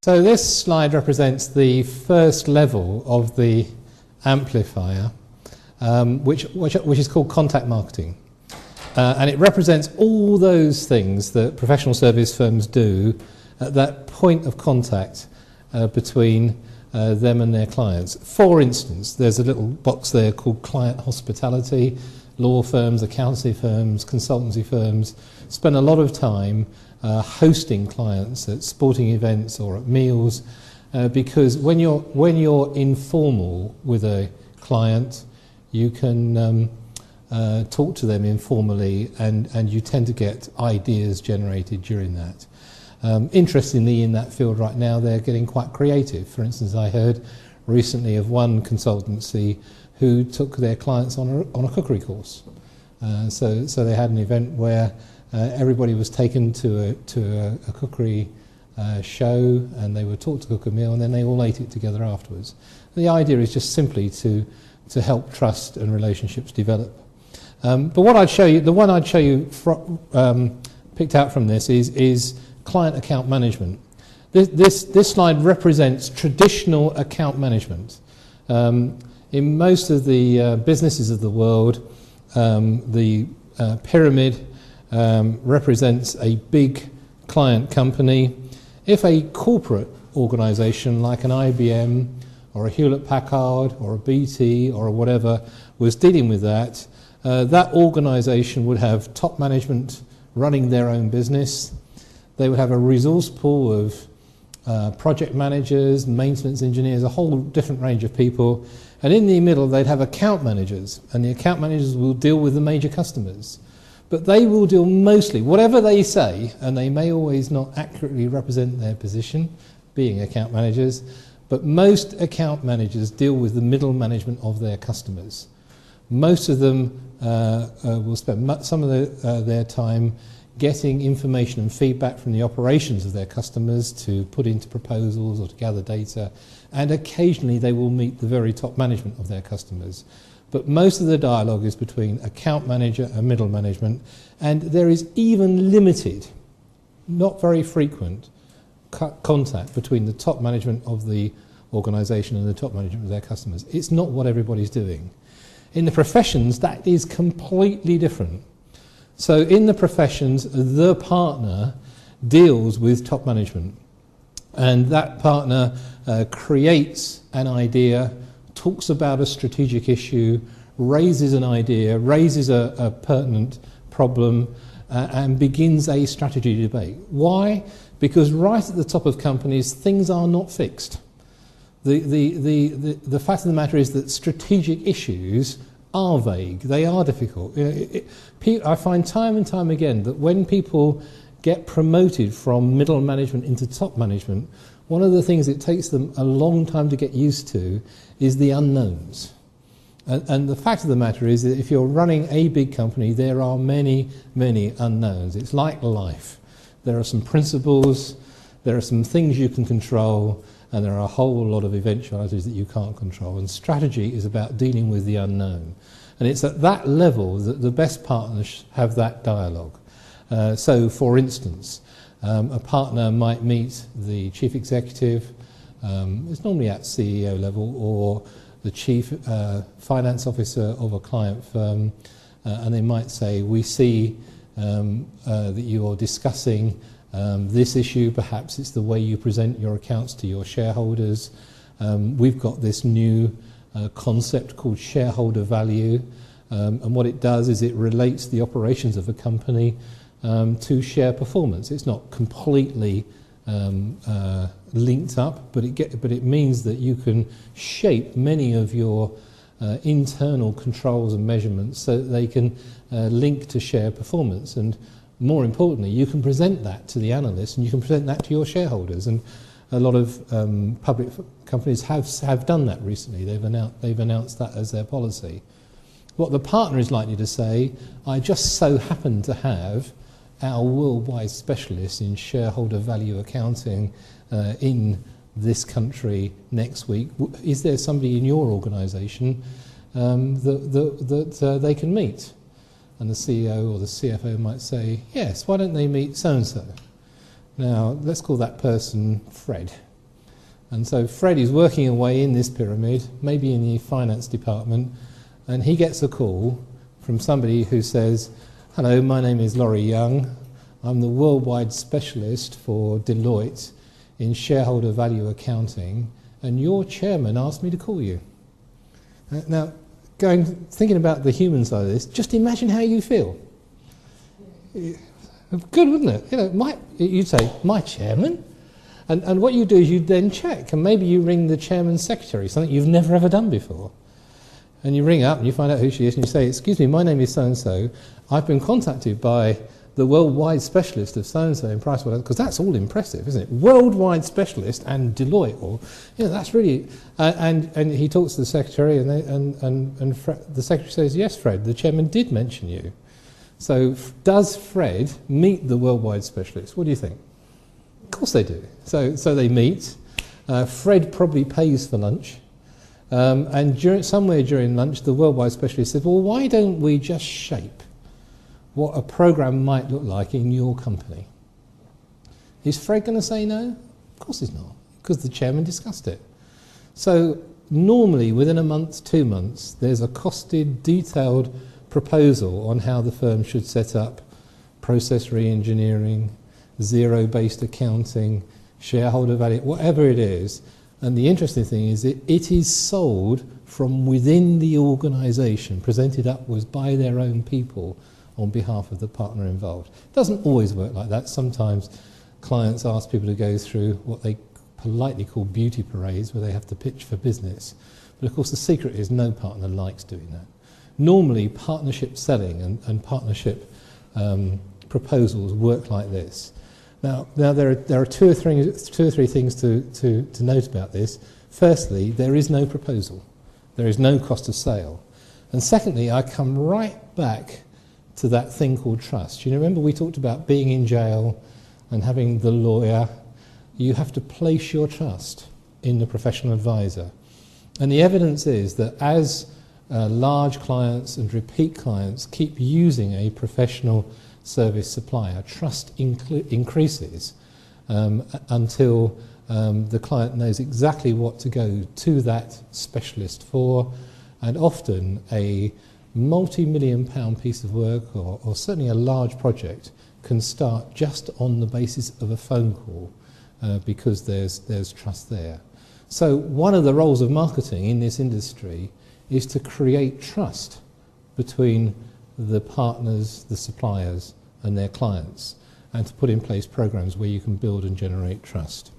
So this slide represents the first level of the amplifier, which is called contact marketing. And it represents all those things that professional service firms do at that point of contact between them and their clients. For instance, there's a little box there called client hospitality. Law firms, accountancy firms, consultancy firms spend a lot of time hosting clients at sporting events or at meals, because when you're informal with a client, you can talk to them informally, and you tend to get ideas generated during that. Interestingly, in that field right now, they're getting quite creative. For instance, I heard recently of one consultancy who took their clients on a cookery course. So they had an event where everybody was taken to a cookery show, and they were taught to cook a meal, and then they all ate it together afterwards. The idea is just simply to help trust and relationships develop. But what I'd show you, the one I'd show you picked out from this is client account management. This slide represents traditional account management. In most of the businesses of the world, the pyramid represents a big client company. If a corporate organisation like an IBM or a Hewlett-Packard or a BT or whatever was dealing with that, that organisation would have top management running their own business. They would have a resource pool of project managers, maintenance engineers, a whole different range of people. And in the middle, they'd have account managers, and the account managers will deal with the major customers. But they will deal mostly, whatever they say, and they may always not accurately represent their position, being account managers, but most account managers deal with the middle management of their customers. Most of them will spend some of their time getting information and feedback from the operations of their customers to put into proposals or to gather data, and occasionally they will meet the very top management of their customers. But most of the dialogue is between account manager and middle management, and there is even limited, not very frequent, contact between the top management of the organisation and the top management of their customers. It's not what everybody's doing. In the professions, that is completely different. So in the professions, the partner deals with top management, and that partner creates an idea, talks about a strategic issue, raises an idea, raises a pertinent problem, and begins a strategy debate. Why? Because right at the top of companies, things are not fixed. The fact of the matter is that strategic issues are vague, they are difficult. I find time and time again that when people get promoted from middle management into top management, one of the things it takes them a long time to get used to is the unknowns. And the fact of the matter is that if you're running a big company, there are many, many unknowns. It's like life. There are some principles, there are some things you can control, and there are a whole lot of eventualities that you can't control. And strategy is about dealing with the unknown. And it's at that level that the best partners have that dialogue. So, for instance, a partner might meet the chief executive, it's normally at CEO level, or the chief finance officer of a client firm, and they might say, we see that you're discussing this issue, perhaps it's the way you present your accounts to your shareholders. We've got this new concept called shareholder value, and what it does is it relates the operations of a company to share performance. It's not completely linked up, but it means that you can shape many of your internal controls and measurements so that they can link to share performance. And more importantly, you can present that to the analysts, and you can present that to your shareholders. And a lot of public companies have done that recently. They've announced that as their policy. What the partner is likely to say, I just so happen to have our worldwide specialist in shareholder value accounting in this country next week. Is there somebody in your organisation that they can meet? And the CEO or the CFO might say, yes, why don't they meet so-and-so? Now, let's call that person Fred. And so Fred is working away in this pyramid, maybe in the finance department, and he gets a call from somebody who says, "Hello, my name is Laurie Young. I'm the worldwide specialist for Deloitte in shareholder value accounting, and your chairman asked me to call you." Now, thinking about the human side of this, just imagine how you feel. Good, wouldn't it? You know, you'd say, "My chairman?" And what you do is you then check, and maybe you ring the chairman's secretary, something you've never ever done before. And you ring up and you find out who she is, and you say, "Excuse me, my name is so-and-so. I've been contacted by the worldwide specialist of so-and-so in Pricewaterhouse," because that's all impressive, isn't it? Worldwide specialist and Deloitte, or, you know, that's really... and he talks to the secretary, and the secretary says, "Yes, Fred, the chairman did mention you." So does Fred meet the worldwide specialist? What do you think? Of course they do. So they meet. Fred probably pays for lunch. And somewhere during lunch, the worldwide specialist said, "Well, why don't we just shape what a program might look like in your company?" Is Fred going to say no? Of course he's not, because the chairman discussed it. So normally, within a month, 2 months, there's a costed, detailed proposal on how the firm should set up process re-engineering, zero-based accounting, shareholder value, whatever it is. And the interesting thing is it is sold from within the organisation, presented upwards by their own people on behalf of the partner involved. It doesn't always work like that. Sometimes clients ask people to go through what they politely call beauty parades, where they have to pitch for business. But of course the secret is no partner likes doing that. Normally partnership selling and partnership proposals work like this. Now there are two or three things to note about this. Firstly, there is no proposal. There is no cost of sale. And secondly, I come right back to that thing called trust. You remember we talked about being in jail and having the lawyer. You have to place your trust in the professional advisor. And the evidence is that as large clients and repeat clients keep using a professional service supplier, trust increases until the client knows exactly what to go to that specialist for, and often a multi-million pound piece of work, or certainly a large project, can start just on the basis of a phone call because there's trust there. So one of the roles of marketing in this industry is to create trust between the partners, the suppliers, and their clients, and to put in place programs where you can build and generate trust.